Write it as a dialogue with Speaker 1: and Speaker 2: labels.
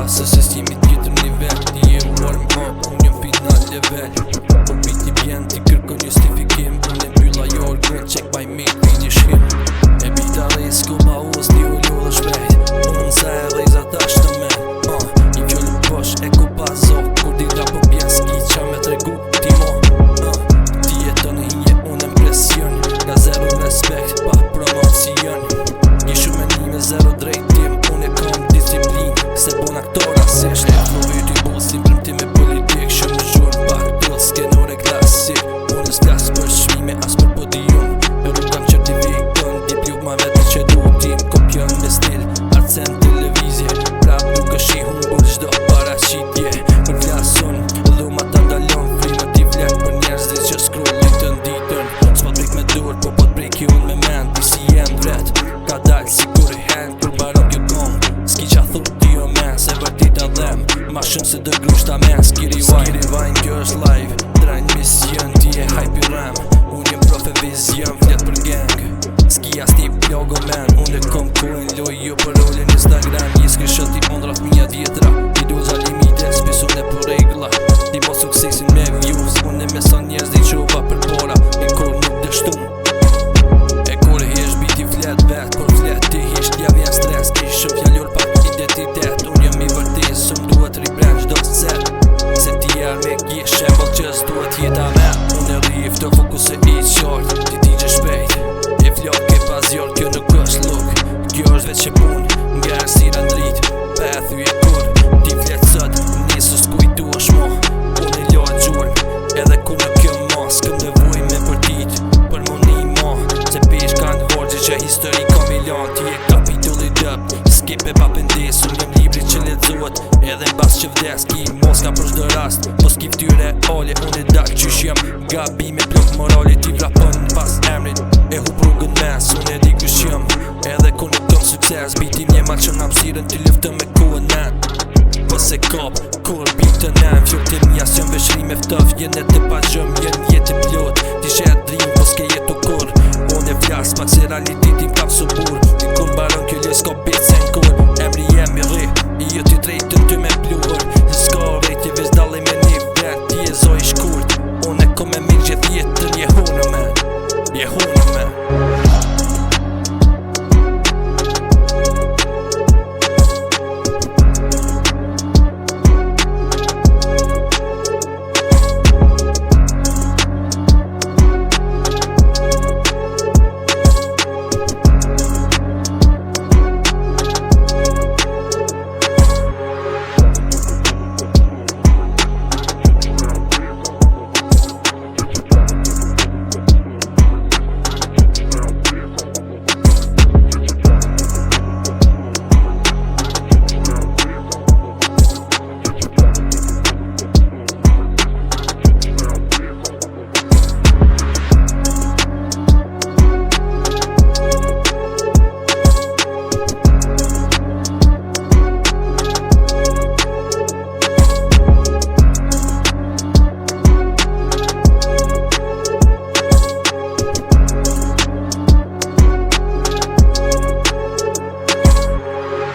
Speaker 1: Se se s'jemi tjetër nivel. Ti je warm up, unë jëm final level. Po biti bjen ti kërkon justifikim. Unë e mbylla jo orgun, check my mate, finish him. E bita risko ma us, ti u lodhë shpejt. Unë se e rejza tash të men. I fjollë posh e ku pazo. Kur dira po bjen s'ki qa me tregu ti mo. Ti jeton e hinje unë impresion. Nga zero respekt pa promocion. Një shumë menime zero drejtim. Unë e kom disiplin se bon aktor asisht. E flovi ty bosin prëmti me politik. Shumë zhurë pak të skenore klasik. Unë s'plas për shmime as për podium. Në rrugam certifikon dipluk ma vetë që du tim. Kopjon me stil, artsen televizje. Prap duke shi humbur gjdo paraqitje. Për flasun, dhuma ta ndalon. Frima t'i vlen për njerëzit që scrollin të nditën. S'po t'brik me dur, po t'briki unë me men. Ti si jem vret, ka dal si kur i hen. Kur baron kjo gong, s'ki qa thu ti o men. Se vërtit a dhem, ma shumë se dë grushta men. Skiri vajn, kjo është live. Trajn mision, ti e hype i ram. Unë jem profe vizion, flet për gang. S'ki as ti plogo men. Unë e kom coin, loj jo për rollin Instagram. Një screenshot i on rraf minja djetra. I do za limite, s'pisun e për regla. Ti mo suksesin me views. Unë e me son njerëz di qova për bora. E kur nuk dështum. E kur hesh biti flet vet. Kur flet ti hisht ja vjen stres. Kishëm fjallur pak identitet. Unë jam i vërtis, sëm duhet ribrend gjdo set. Se ti er me gishe, më qës duhet jeta me. Unë e rrif të fokus e i qart. Ti ti që shpejt. E flok e pasjor, kjo nuk është luk. Kjo është veç që pun, nga rësira ndrit. Pethu e kur, ti flet sët. Nisës kujtu është mo. Unë e lojt gjurëm, edhe ku në kjo mo. S'këm nevoj me përtit, për më një mo. Se pesh kanë vorgje që histori ka milion. Ti e kapitulli dëp, skip e papendes. Unë jem libri që ledzohet, edhe n'bas që vdes. Ki mos ka për shdo rast, po s'ki ftyre ole. Unë e dak qysh jem, gabi me plok morale. Ti vrapën pas emrit, e hu rrugën mes. Unë e di kush jem, edhe ku nuk kom sukses. Biti mje ma që n'apsiren, ti lëftën me kuën nen. Po se kop, kur bitën nen. Fjok të mja s'jëm veshri me ftëf. Jenet të pa gjëm, jetë plot. Ti shet drim, po s'ke jetu kur. Unë e flas, pak se realitetin kap subur. Ti kur baron kjo les ko bit se n'kur. Emri jem i rri,